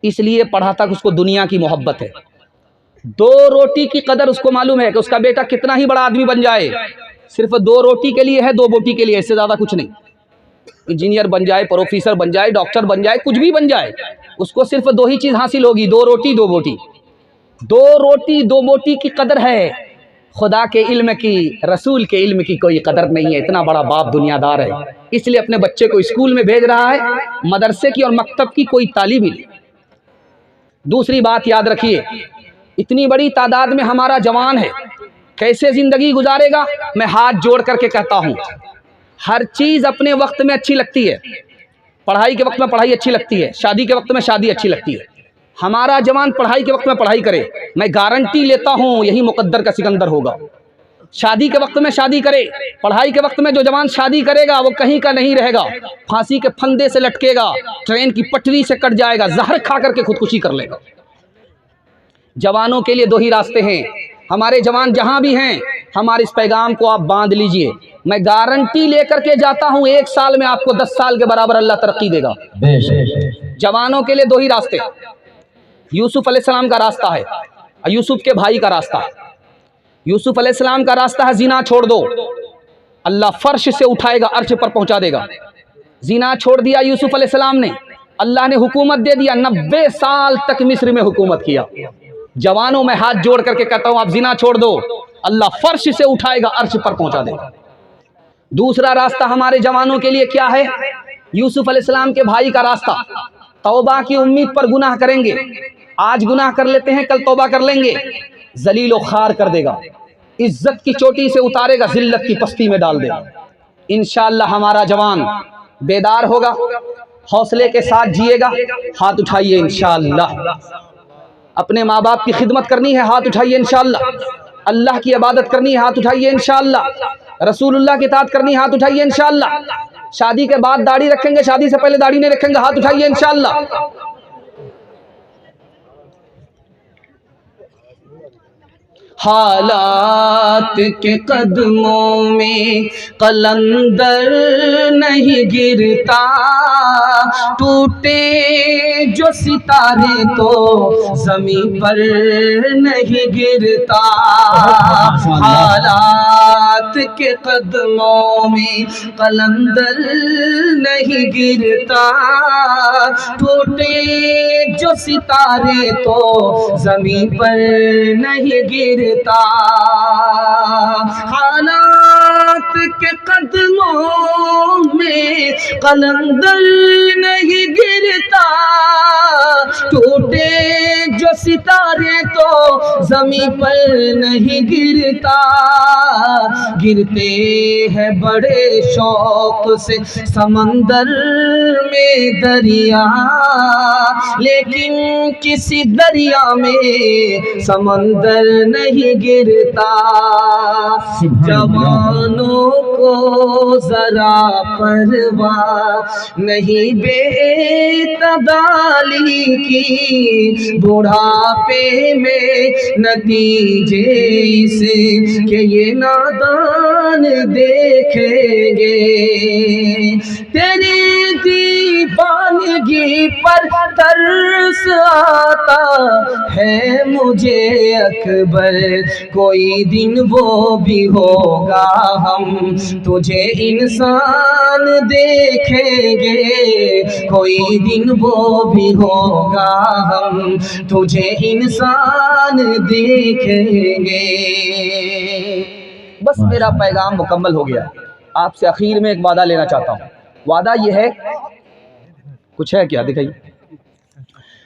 इसलिए पढ़ाता कि उसको दुनिया की मोहब्बत है। 2 रोटी की कदर उसको मालूम है कि उसका बेटा कितना ही बड़ा आदमी बन जाए, सिर्फ 2 रोटी के लिए है, 2 बोटी के लिए, इससे ज्यादा कुछ नहीं। इंजीनियर बन जाए, प्रोफेसर बन जाए, डॉक्टर बन जाए, कुछ भी बन जाए, उसको सिर्फ 2 ही चीज हासिल होगी, 2 रोटी 2 बोटी। 2 रोटी 2 बोटी की कदर है, खुदा के इल्म की, रसूल के इल्म की कोई कदर नहीं है। इतना बड़ा बाप दुनियादार है, इसलिए अपने बच्चे को स्कूल में भेज रहा है, मदरसे की और मकतब की कोई तालीम ही नहीं। दूसरी बात याद रखिए, इतनी बड़ी तादाद में हमारा जवान है, कैसे जिंदगी गुजारेगा? मैं हाथ जोड़ करके कहता हूं, हर चीज अपने वक्त में अच्छी लगती है। पढ़ाई के वक्त में पढ़ाई अच्छी लगती है, शादी के वक्त में शादी अच्छी लगती है। हमारा जवान पढ़ाई के वक्त में पढ़ाई करे, मैं गारंटी लेता हूं यही मुकद्दर का सिकंदर होगा। शादी के वक्त में शादी करे, पढ़ाई के वक्त में जो जवान शादी करेगा वो कहीं का नहीं रहेगा, फांसी के फंदे से लटकेगा, ट्रेन की पटरी से कट जाएगा, जहर खा करके खुदकुशी कर लेगा। जवानों के लिए 2 ही रास्ते हैं। हमारे जवान जहां भी हैं, हमारे इस पैगाम को आप बांध लीजिए। मैं गारंटी लेकर के जाता हूं, 1 साल में आपको 10 साल के बराबर अल्लाह तरक्की देगा। जवानों के लिए 2 ही रास्ते, यूसुफ अलैहिस्सलाम का रास्ता है, यूसुफ के भाई का रास्ता है। यूसुफ अलैहिस्सलाम का रास्ता है जिना छोड़ दो, अल्लाह फर्श से उठाएगा, अर्श पर पहुंचा देगा। जिना छोड़ दिया यूसुफ अलैहिस्सलाम ने, अल्लाह ने हुकूमत दे दिया, 90 साल तक मिस्र में हुकूमत किया। जवानों में हाथ जोड़ करके कहता हूं, आप जिना छोड़ दो, अल्लाह फर्श से उठाएगा, अर्श पर पहुंचा देगा। दूसरा रास्ता हमारे जवानों के लिए क्या है? यूसुफ अलैहिस्सलाम के भाई का रास्ता, तौबा की उम्मीद पर गुनाह करेंगे, आज गुनाह कर लेते हैं, कल तौबा कर लेंगे, जलीलो खार कर देगा, इज्जत की चोटी से उतारेगा, जिल्लत की पस्ती में डाल देगा। इंशाअल्लाह हमारा जवान बेदार होगा, हौसले के साथ जिएगा। हाथ उठाइए इंशाअल्लाह। अपने माँ बाप की खिदमत करनी है, हाथ उठाइए इंशाअल्लाह। अल्लाह की इबादत करनी है, हाथ उठाइए इंशाअल्लाह। रसूलुल्लाह की इताअत करनी है, हाथ उठाइए इंशाअल्लाह। शादी के बाद दाढ़ी रखेंगे, शादी से पहले दाढ़ी नहीं रखेंगे, हाथ उठाइए इंशाअल्लाह। हालात के कदमों में कलंदर नहीं गिरता, टूटे जो सितारे तो ज़मीं पर नहीं गिरता। हालात के कदमों में कलंदर नहीं गिरता, टूटे जो सितारे तो ज़मीं पर नहीं गिरता। हालात के कदमों में कलंदर नहीं गिरता, टूटे जो सितारे तो ज़मीं पर नहीं गिरता। गिरते हैं बड़े शौक से समंदर में दरिया, लेकिन किसी दरिया में समंदर नहीं गिरता। जवानों को जरा परवाह नहीं बेतदाली की, बुढ़ापे में नतीजे से कि ये नादान देखेंगे। तेरी दीवानगी पर तरस आता है मुझे अकबर, कोई दिन वो भी होगा हम तुझे इंसान देखेंगे, कोई दिन वो भी होगा हम तुझे इंसान देखेंगे। बस मेरा पैगाम मुकम्मल हो गया। आपसे आखिर में एक वादा लेना चाहता हूँ। वादा ये है, कुछ है क्या दिखाइए।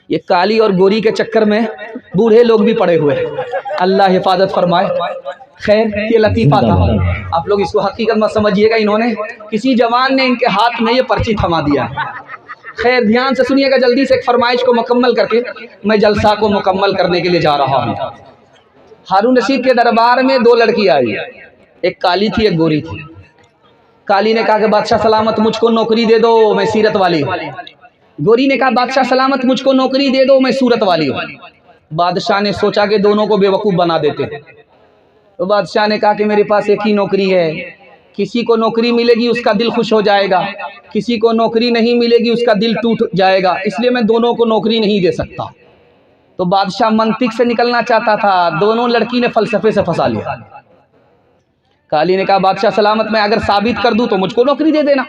ये काली और गोरी के चक्कर में बूढ़े लोग भी पड़े हुए हैं, अल्लाह हिफाजत फरमाए। खैर ये लतीफ़ा था, आप लोग इसको हकीकत मत समझिएगा। इन्होंने किसी जवान ने इनके हाथ में ये पर्ची थमा दिया है। खैर ध्यान से सुनिएगा, जल्दी से एक फरमाइश को मुकम्मल करके मैं जलसा को मुकम्मल करने के लिए जा रहा हूँ। हारून रशीद के दरबार में दो लड़की आई, एक काली थी एक गोरी थी। काली ने कहा कि बादशाह सलामत मुझको नौकरी दे दो, मैं सीरत वाली हूँ। गोरी ने कहा बादशाह सलामत मुझको नौकरी दे दो, मैं सूरत वाली हूँ। बादशाह ने सोचा कि दोनों को बेवकूफ़ बना देते हैं। तो बादशाह ने कहा कि मेरे पास एक ही नौकरी है, किसी को नौकरी मिलेगी उसका दिल खुश हो जाएगा, किसी को नौकरी नहीं मिलेगी उसका दिल टूट जाएगा, इसलिए मैं दोनों को नौकरी नहीं दे सकता। तो बादशाह मंतिक से निकलना चाहता था, दोनों लड़की ने फलसफे से फंसा लिया। काली ने कहा बादशाह सलामत मैं अगर साबित कर दूं तो मुझको नौकरी दे देना,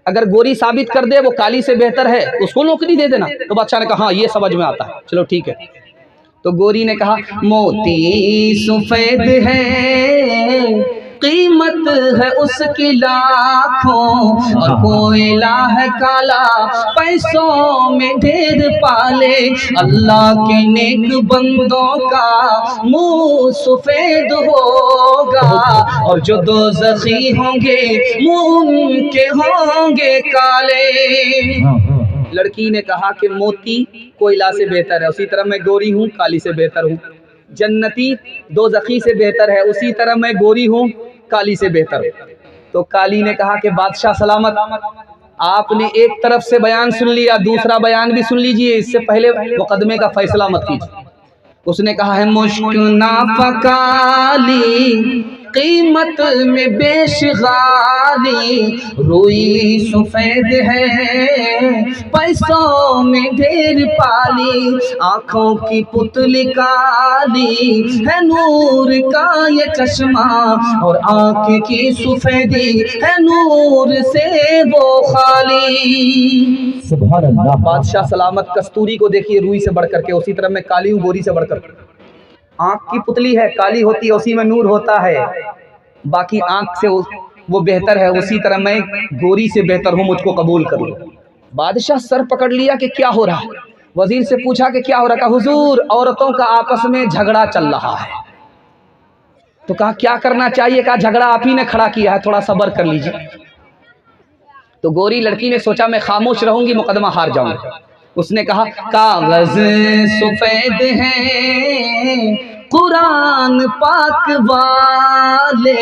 अगर गोरी साबित कर दे वो काली से बेहतर है उसको नौकरी दे देना। तो बादशाह ने कहा हाँ ये समझ में आता है, चलो ठीक है। तो गोरी ने कहा मोती सफेद है, कीमत है उसकी लाखों, और कोयला है काला, पैसों में ढेर पाले। अल्लाह के नेक बंदों का मुंह सफेद होगा, और जो दोज़खी होंगे मुंह उनके होंगे काले। लड़की ने कहा कि मोती कोयला से बेहतर है, उसी तरह मैं गोरी हूँ काली से बेहतर हूँ। जन्नती दोज़खी से बेहतर है, उसी तरह मैं गोरी हूँ काली से बेहतर हूँ। तो काली ने कहा कि बादशाह सलामत आपने एक तरफ से बयान सुन लिया, दूसरा बयान भी सुन लीजिए, इससे पहले मुकदमे का फैसला मत कीजिए। उसने कहा है मुश्क नाफकाली, कीमत में बेशगाली, रुई सफेद है, पैसों में ढेर पाली। आँखों की पुतली काली है, नूर का ये चश्मा, और आँख की सफेदी है नूर से वो खाली। सुभान अल्लाह। बादशाह सलामत कस्तूरी को देखिए रुई से बढ़ करके, उसी तरह मैं काली हूँ गोरी से बढ़कर। आँख की पुतली है, काली होती है, उसी में नूर होता है, बाकी आँख से वो बेहतर है, उसी तरह मैं गोरी से बेहतर हूँ, मुझको कबूल कर लो। बादशाह सर पकड़ लिया कि क्या हो रहा है। वजीर से पूछा कि क्या हो रहा है। कहा हुजूर औरतों का आपस में झगड़ा चल रहा है। तो कहा क्या करना चाहिए। कहा झगड़ा आप ही ने खड़ा किया है, थोड़ा सब्र कर लीजिए। तो गोरी लड़की ने सोचा मैं खामोश रहूंगी मुकदमा हार जाऊंगा। उसने कहा कागज सफेद है कुरान पाक वाले,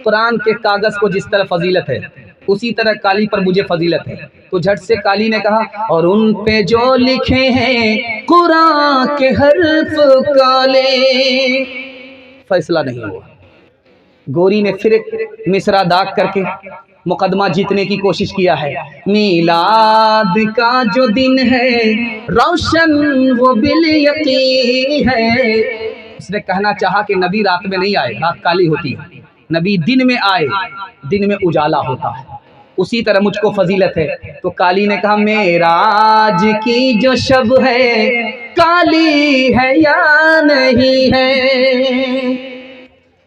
कुरान के कागज को जिस तरह फजीलत है उसी तरह काली पर मुझे फजीलत है। तो झट से काली ने कहा और उन पे जो लिखे हैं कुरान के हर्फ काले। फैसला नहीं हुआ। गोरी ने फिर एक मिसरा दाग करके मुकदमा जीतने की कोशिश किया है। मीलाद का जो दिन है रोशन वो बिल यकीन है। उसने कहना चाहा कि नबी रात में नहीं आए, रात काली होती है, नबी दिन में आए, दिन में उजाला होता है, उसी तरह मुझको फजीलत है। तो काली ने कहा मेराज की जो शब है काली है या नहीं है।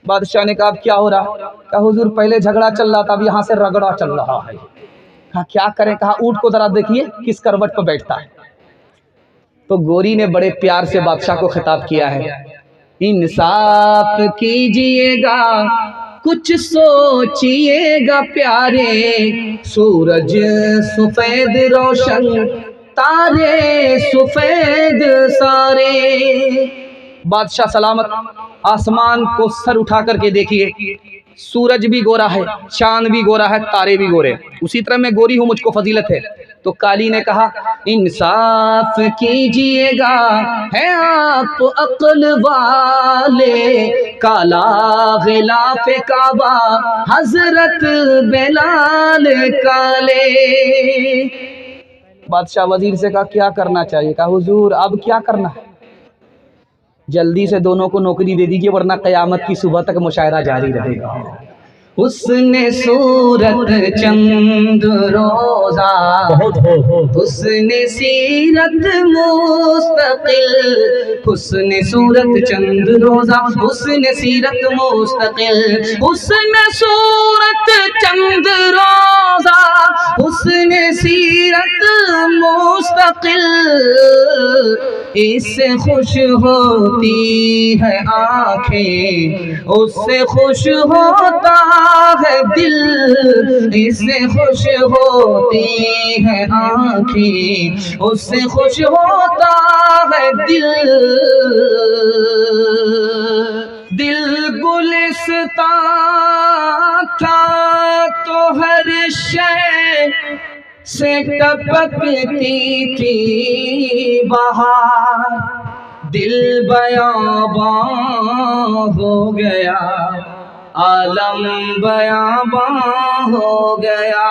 बादशाह ने कहा अब क्या हो रहा। कहा हुजूर पहले झगड़ा चल रहा था, अब यहाँ से रगड़ा चल रहा है। कहा क्या करें। कहा ऊँट को जरा देखिए किस करवट पर बैठता है। तो गोरी ने बड़े प्यार से बादशाह को खिताब किया है, इंसाफ कीजिएगा कुछ सोचिएगा प्यारे, सूरज सफेद रोशन तारे सफेद सारे। बादशाह सलामत आसमान को सर उठा करके देखिए, सूरज भी गोरा है, चांद भी गोरा है, तारे भी गोरे, उसी तरह मैं गोरी हूँ, मुझको फजीलत है। तो काली ने कहा इंसाफ कीजिएगा, है आप अक्ल वाले, काला गिलाफ काबा हजरत बेलाल काले। बादशाह वजीर से कहा क्या करना चाहिए? कहा हुजूर अब क्या करना है, जल्दी से दोनों को नौकरी दे दीजिए वरना क़यामत की सुबह तक मुशायरा जारी रहेगा। हुस्ने सूरत चंद रोजा, हुस्ने सीरत मुस्तकिल, हुस्ने सूरत चंद रोजा, हुस्ने सीरत मुस्तकिल, हुस्ने सूरत चंद रोजा, हुस्ने सीरत मुस्तकिल, इससे खुश होती है आँखें, उससे खुश होता है दिल, इससे खुश होती है आँखें, उससे खुश होता है दिल। दिल गुलिस्तां था तो हर शय से टपकती थी बहार, दिल बयाबां हो गया, आलम बयाबां हो गया।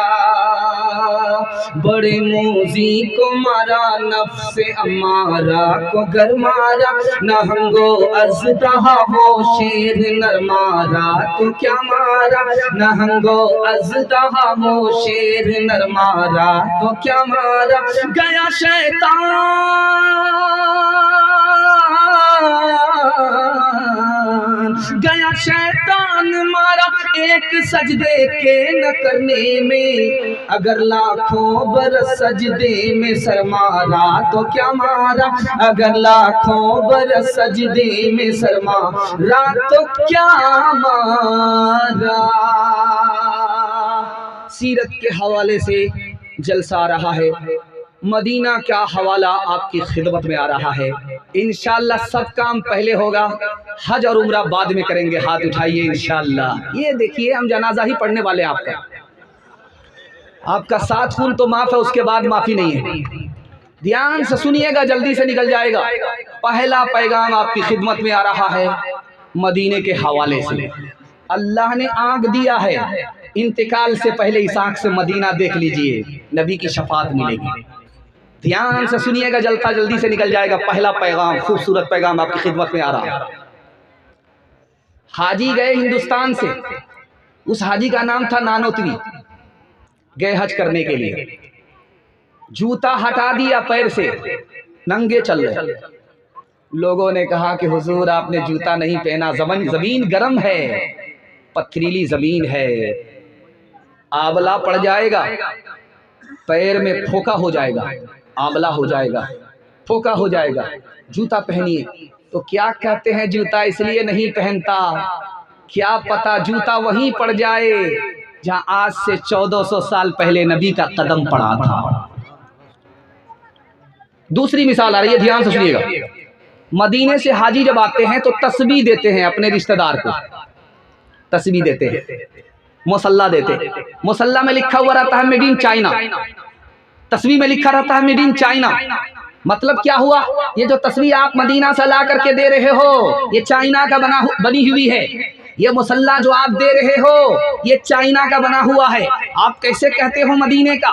बड़े मूजी को मारा, नफ्स अमारा को घर मारा, नहंगो अज़दहा वो शेर नर मारा तो क्या मारा, नहंगो अज़दहा वो शेर नर मारा तो क्या मारा। गया शैतान, गया शैतान मारा एक सजदे के न करने में, अगर लाखों बरस सजदे में सर मारा तो क्या मारा, अगर लाखों बरस सजदे में सर मारा तो क्या मारा। सीरत के हवाले से जलसा आ रहा है, मदीना का हवाला आपकी खिदमत में आ रहा है। इंशाअल्लाह सब काम पहले होगा, हज और उम्रा बाद में करेंगे। हाथ उठाइए इंशाअल्लाह। ये देखिए हम जनाजा ही पढ़ने वाले हैं आपका 7 खून तो माफ है, उसके बाद माफी नहीं है। ध्यान से सुनिएगा, जल्दी से निकल जाएगा। पहला पैगाम आपकी खिदमत में आ रहा है मदीने के हवाले से। अल्लाह ने आंख दिया है, इंतकाल से पहले इस आंख से मदीना देख लीजिए, नबी की शफात मिलेगी। ध्यान से सुनिएगा, जल्दी से निकल जाएगा। पहला पैगाम, खूबसूरत पैगाम आपकी खिदमत में आ रहा है। हाजी गए हिंदुस्तान से, उस हाजी का नाम था नानोतवी, गए हज करने के लिए। जूता हटा दिया पैर से, नंगे चल रहे। लोगों ने कहा कि हुजूर आपने जूता नहीं पहना, जमीन गर्म है, पथरीली जमीन है, आंवला पड़ जाएगा, पैर में फोका हो जाएगा, आंवला हो जाएगा, फोका हो जाएगा, जूता पहनिए। तो क्या कहते हैं, जूता इसलिए नहीं पहनता, क्या पता जूता वहीं पड़ जाए जहां आज से 1400 साल पहले नबी का कदम पड़ा था। दूसरी मिसाल आ रही है, ध्यान से सुनिएगा। मदीने से हाजी जब आते हैं तो तस्बीह देते हैं अपने रिश्तेदार को, तस्बीह देते हैं, मुसल्ला देते हैं। मुसल्ला में लिखा हुआ रहता है मेड इन चाइना, तस्बीह में लिखा रहता है मेड इन चाइना। मतलब क्या हुआ, ये जो तस्बीह आप मदीना से ला करके दे रहे हो ये चाइना का बनी हुई है। ये मुसल्ला जो आप दे रहे हो ये चाइना का बना हुआ है। आप कैसे कहते हो मदीने का?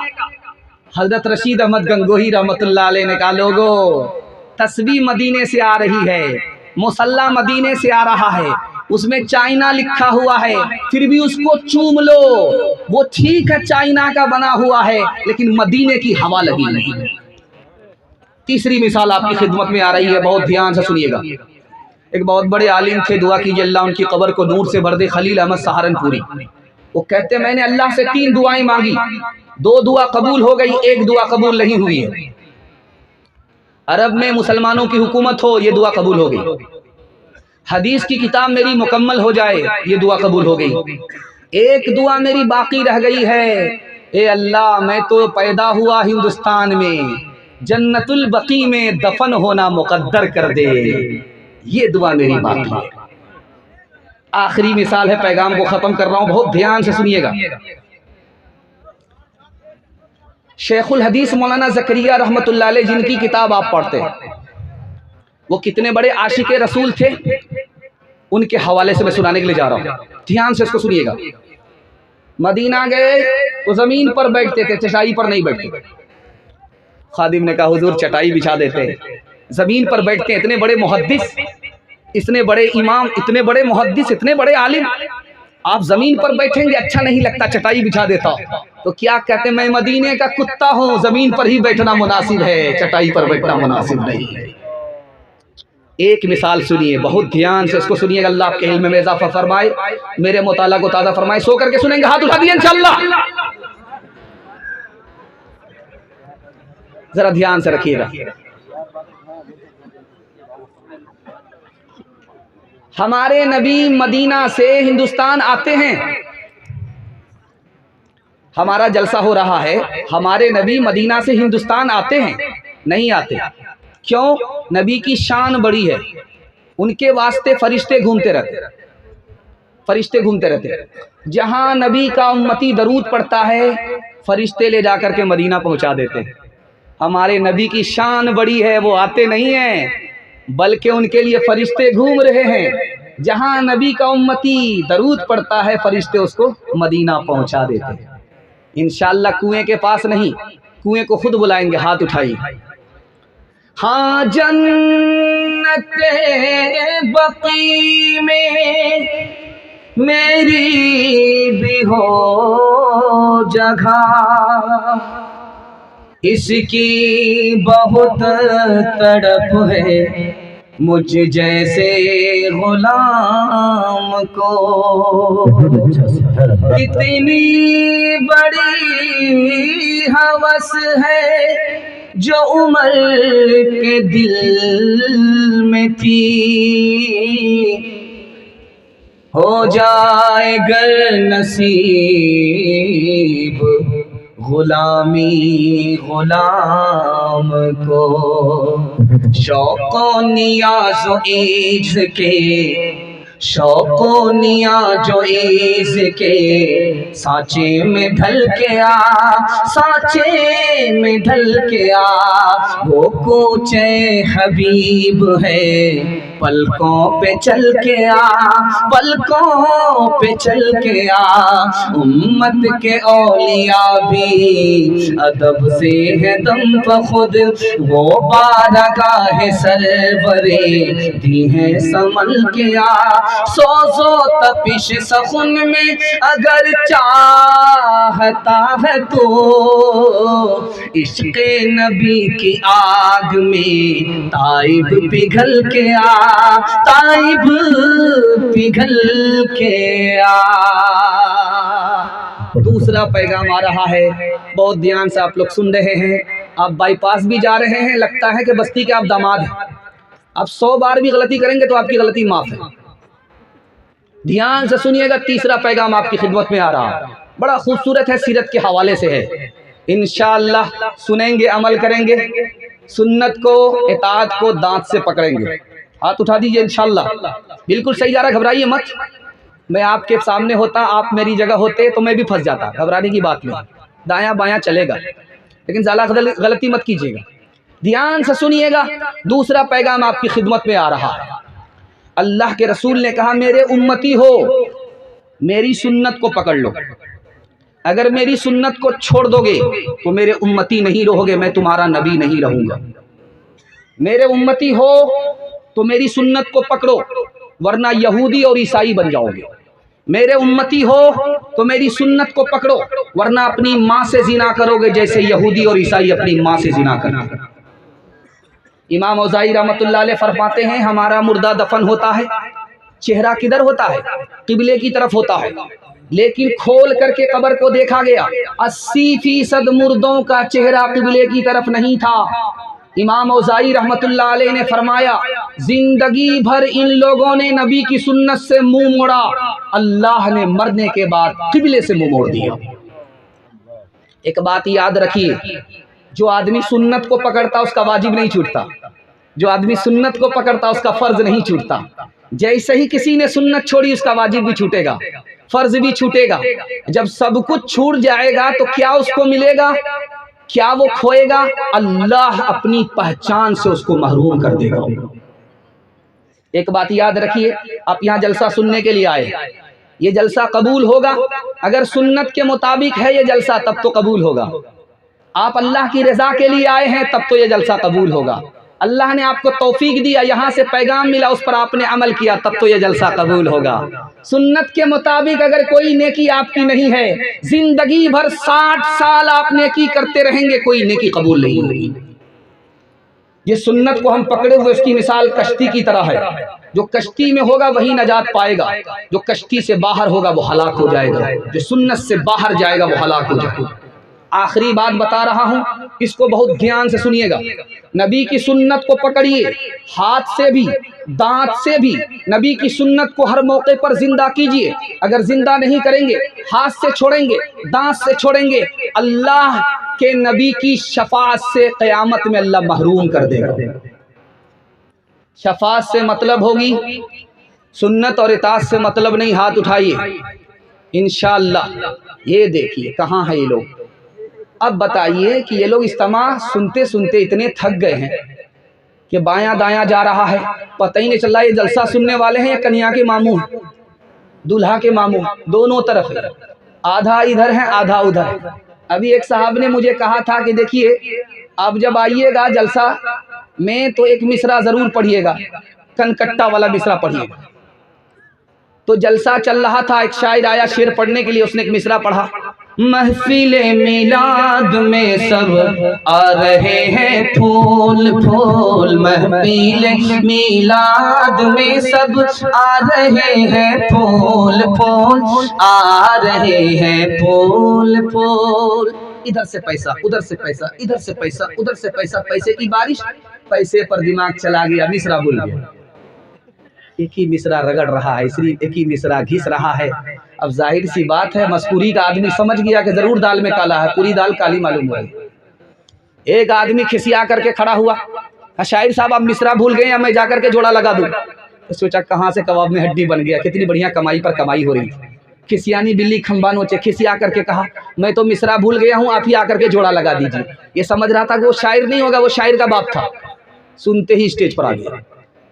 हजरत रशीद अहमद गंगोही रहमतुल्लाह अलैह ने कहा, लोगो तस्बीह मदीने से आ रही है, मुसल्ला मदीने से आ रहा है, उसमें चाइना लिखा हुआ है, फिर भी उसको चूम लो। वो ठीक है चाइना का बना हुआ है, लेकिन मदीने की हवा लगी नहीं। तीसरी मिसाल आपकी खिदमत में आ रही है, बहुत ध्यान से सुनिएगा। एक बहुत बड़े आलिम थे, दुआ कीजिए अल्लाह उनकी कब्र को नूर से भर दे, खलील अहमद सहारनपुरी। वो कहते मैंने अल्लाह से 3 दुआएं मांगी, 2 दुआ कबूल हो गई, 1 दुआ कबूल नहीं हुई है। अरब में मुसलमानों की हुकूमत हो, ये दुआ कबूल हो गई। हदीस की किताब मेरी मुकम्मल हो जाए, ये दुआ कबूल हो गई। एक दुआ मेरी बाकी रह गई है, ए अल्लाह मैं तो पैदा हुआ हिंदुस्तान में, जन्नतुल बकी में दफन होना मुकद्दर कर दे। ये दुआ मेरी बाकी है। आखिरी मिसाल है, पैगाम को खत्म कर रहा हूं, बहुत ध्यान से सुनिएगा। शेखुल हदीस मौलाना ज़करिया रहमतुल्लाह अलैह जिनकी किताब आप पढ़ते हैं, वो कितने बड़े आशिक रसूल थे, उनके हवाले से मैं सुनाने के लिए जा रहा हूं, ध्यान से इसको सुनिएगा। मदीना गए तो जमीन पर बैठते थे, चटाई पर नहीं बैठते। खादिम ने कहा हुजूर चटाई बिछा देते हैं, जमीन पर बैठते हैं। इतने बड़े मुहद्दिस, इतने बड़े इमाम, इतने बड़े मुहद्दिस, इतने बड़े आलिम, आप जमीन पर बैठेंगे, अच्छा नहीं लगता, चटाई बिछा देता। तो क्या कहते, मैं मदीने का कुत्ता हूं, जमीन पर ही बैठना मुनासिब है, चटाई पर बैठना मुनासिब नहीं है। एक मिसाल सुनिए, बहुत ध्यान से इसको सुनिएगा। अल्लाह आपके इल्म में इजाफा फरमाए, मेरे मुताला को ताज़ा फरमाए। सो करके सुनेंगे, हाथ उठा दिए इंशाअल्लाह। जरा ध्यान से रखिएगा। हमारे नबी मदीना से हिंदुस्तान आते हैं, हमारा जलसा हो रहा है, हमारे नबी मदीना से हिंदुस्तान आते हैं, नहीं आते। क्यों? नबी की शान बड़ी है, उनके वास्ते फरिश्ते घूमते रहते, फरिश्ते घूमते रहते। जहां नबी का उम्मती दरूद पढ़ता है, फरिश्ते ले जाकर के मदीना पहुंचा देते हैं। हमारे नबी की शान बड़ी है, वो आते नहीं हैं, बल्कि उनके लिए फरिश्ते घूम रहे हैं। जहां नबी का उम्मती दरूद पढ़ता है, फरिश्ते उसको मदीना पहुंचा देते हैं। इंशाअल्लाह कुएं के पास नहीं, कुएं को खुद बुलाएंगे। हाथ उठाइए। हाँ, जन्नते बकी में मेरी भी हो जगह, इसकी बहुत तड़प है मुझ जैसे गुलाम को। कितनी बड़ी हवस है जो उमर के दिल में थी, हो जाए गर नसीब गुलामी गुलाम को। शौक़ो नियाज़ो इज़ के, शौक़ो नियाज़ो इज़ के, सांचे में ढल के आ, सांचे में ढल के आ। वो कूचे हबीब है, पलकों पे चल के आ, पलकों पे चल के आ। उम्मत के औलिया भी अदब से है दम प खुद, वो बारगाह सरवरे दी है संभल के आ। सोज़ो तपिश सखुन में अगर चाहता है तो, इश्क़ नबी की आग में ताइब पिघल के आ, ताइब पिघल के आ। दूसरा पैगाम आ रहा है, बहुत ध्यान से आप लोग सुन रहे हैं। आप बाईपास भी जा रहे हैं, लगता है कि बस्ती के आप दामाद हैं। आप 100 बार भी गलती करेंगे तो आपकी गलती माफ है। ध्यान से सुनिएगा, तीसरा पैगाम आपकी खिदमत में आ रहा है, बड़ा खूबसूरत है, सीरत के हवाले से है। इंशाअल्लाह सुनेंगे, अमल करेंगे, सुन्नत को, इताअत को दांत से पकड़ेंगे। हाथ उठा दीजिए इंशाअल्लाह। बिल्कुल सही जा रहा, घबराइए मत। मैं आपके सामने होता, आप मेरी जगह होते तो मैं भी फंस जाता, घबराने की बात नहीं। दायां बायां चलेगा, लेकिन ज़्यादा गलती मत कीजिएगा। ध्यान से सुनिएगा, दूसरा पैगाम आपकी खिदमत में आ रहा है। अल्लाह के रसूल ने कहा, मेरे उम्मती हो, मेरी सुन्नत को पकड़ लो। अगर मेरी सुन्नत को छोड़ दोगे तो मेरे उम्मती नहीं रहोगे, मैं तुम्हारा नबी नहीं रहूंगा। मेरे उम्मती हो तो मेरी सुन्नत को पकड़ो, वरना यहूदी और ईसाई बन जाओगे। मेरे उम्मती हो तो मेरी सुन्नत को पकड़ो, वरना अपनी माँ से जिना करोगे जैसे यहूदी और ईसाई अपनी माँ से जिना करते हैं। इमाम औज़ाई रहमतुल्लाह अलैह फरमाते हैं, हमारा मुर्दा दफन होता है, चेहरा किधर होता है? किबले की तरफ होता है, लेकिन खोल करके कब्र को देखा गया, 80% मुर्दों का चेहरा किबले की तरफ नहीं था। इमाम औज़ाई रहमतुल्लाह अलैह ने फरमाया, जिंदगी भर इन लोगों ने नबी की सुन्नत से मुंह मोड़ा, अल्लाह ने मरने के बाद किबले से मुंह मोड़ दिया। एक बात याद रखिए, जो आदमी सुन्नत को पकड़ता उसका वाजिब नहीं छूटता। जो आदमी सुन्नत को पकड़ता उसका फर्ज नहीं छूटता। जैसे ही किसी ने सुन्नत छोड़ी उसका वाजिब भी छूटेगा, फर्ज भी छूटेगा। जब सब कुछ छूट जाएगा तो क्या उसको मिलेगा, क्या वो खोएगा? अल्लाह अपनी पहचान से उसको महरूम कर देगा। एक बात याद रखिए, आप यहाँ जलसा सुनने के लिए आए, ये जलसा कबूल होगा अगर सुन्नत के मुताबिक है ये जलसा, तब तो कबूल होगा। आप अल्लाह की रजा के लिए आए हैं तब तो ये जलसा कबूल होगा। अल्लाह ने आपको तौफीक दिया, यहाँ से पैगाम मिला, उस पर आपने अमल किया, तब तो ये जलसा कबूल होगा। सुन्नत के मुताबिक अगर कोई नेकी आपकी नहीं है, जिंदगी भर 60 साल आप नेकी करते रहेंगे, कोई नेकी कबूल नहीं होगी। ये सुन्नत को हम पकड़े हुए, उसकी मिसाल कश्ती की तरह है। जो कश्ती में होगा वही नजात पाएगा, जो कश्ती से बाहर होगा वो हलाक हो जाएगा, जो सुन्नत से बाहर जाएगा वो हलाक हो जाएगा। आखिरी बात बता रहा हूं, इसको बहुत ध्यान से सुनिएगा। नबी की सुन्नत को पकड़िए, हाथ से भी दांत से भी नबी की सुन्नत को हर मौके पर जिंदा कीजिए। अगर जिंदा नहीं करेंगे, हाथ से छोड़ेंगे, दांत से छोड़ेंगे, अल्लाह के नबी की शफाअत से क़यामत में अल्लाह महरूम कर देगा। शफाअत से मतलब होगी, सुन्नत और इताअत से मतलब नहीं। हाथ उठाइए इंशाअल्लाह। ये देखिए कहाँ है ये लोग। अब बताइए कि ये लोग इज्तिमा सुनते सुनते इतने थक गए हैं कि बायां दायां जा रहा है, पता ही नहीं चल रहा ये जलसा सुनने वाले हैं या कन्या के मामू, दूल्हा के मामू, दोनों तरफ है, आधा इधर है आधा उधर है। अभी एक साहब ने मुझे कहा था कि देखिए आप जब आइएगा जलसा में तो एक मिसरा जरूर पढ़िएगा, कनकट्टा वाला मिसरा पढ़िएगा। तो जलसा चल रहा था, एक शायर आया शेर पढ़ने के लिए, उसने एक मिसरा पढ़ा। महफिले मिलाद में सब आ रहे हैं फूल फूल, महफिले मिलाद में सब आ रहे हैं फूल फूल, आ रहे हैं फूल फूल। इधर से पैसा, उधर से पैसा, इधर से पैसा, उधर से पैसा, पैसे की बारिश, पैसे पर दिमाग चला गया, मिसरा भूल गया। एक ही मिसरा रगड़ रहा है, इसलिए एक ही मिसरा घिस रहा है। अब जाहिर सी बात है मस्कुरी का आदमी समझ गया कि जरूर दाल में काला है, पूरी दाल काली मालूम हो रही। एक आदमी खिसिया करके खड़ा हुआ, शायर साहब आप मिसरा भूल गए या मैं जाकर के जोड़ा लगा दूं? तो सोचा कहाँ से कबाब में हड्डी बन गया, कितनी बढ़िया कमाई पर कमाई हो रही। खिसियानी बिल्ली खंबा नोचे, खिसिया करके कहा मैं तो मिसरा भूल गया हूँ, आप ही आकर के जोड़ा लगा दीजिए। ये समझ रहा था कि वो शायर नहीं होगा, वो शायर का बाप था। सुनते ही स्टेज पर आ गया,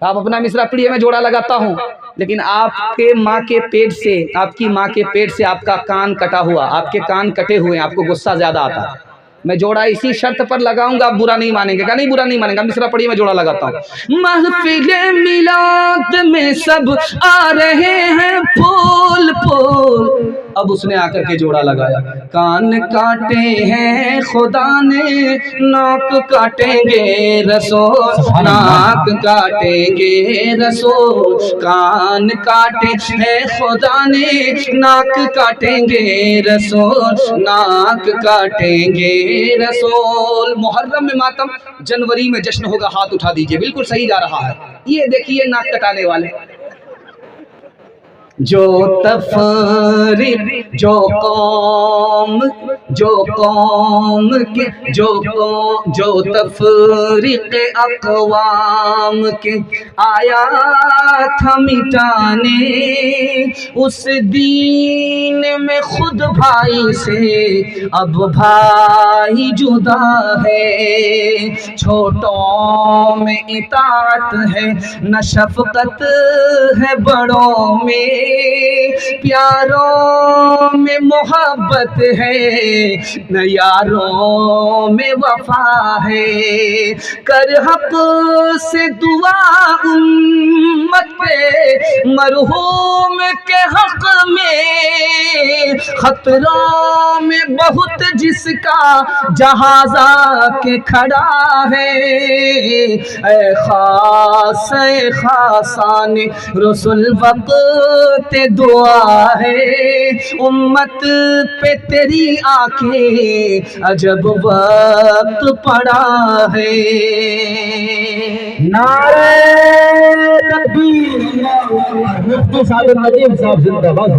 आप अपना मिसरा पढ़िए मैं जोड़ा लगाता हूँ। लेकिन आपके माँ के पेट से, आपकी माँ के पेट से आपका कान कटा हुआ, आपके कान कटे हुए हैं, आपको गुस्सा ज्यादा आता है। मैं जोड़ा इसी शर्त पर लगाऊंगा, आप बुरा नहीं मानेंगे। क्या नहीं बुरा नहीं मानेंगे, मिसरा पढ़िए मैं जोड़ा लगाता हूँ। महफिले मिलाद में सब आ रहे हैं फूल फूल। अब उसने आकर के जोड़ा लगाया। कान काटे हैं खुदा ने, नाक काटेंगे रसूल, नाक काटेंगे रसूल। कान काटे हैं खुदा ने, नाक काटेंगे रसूल, नाक काटेंगे रसूल। मुहर्रम में मातम, जनवरी में जश्न होगा, हाथ उठा दीजिए, बिल्कुल सही जा रहा है। ये देखिए नाक कटाने वाले। जो तफरीक जो कौम के जो तफरीक अक़वाम के आया था मिटाने, उस दीन में खुद भाई से अब भाई जुदा है। छोटों में इताअत है न शफ़क़त है बड़ों में, प्यारों में मोहब्बत है न यारों में वफा है। कर हक से दुआ उम्मत पे मरहूम के हक में, खतरों में बहुत जिसका जहाज़ा के खड़ा है। ऐ खासान रसूल वक्त दुआ है, उम्मत पे तेरी आंखें अजब वक्त पड़ा है। नारे तकबीर। मुफ्ती सादिक नजीम साहब जिंदाबाद।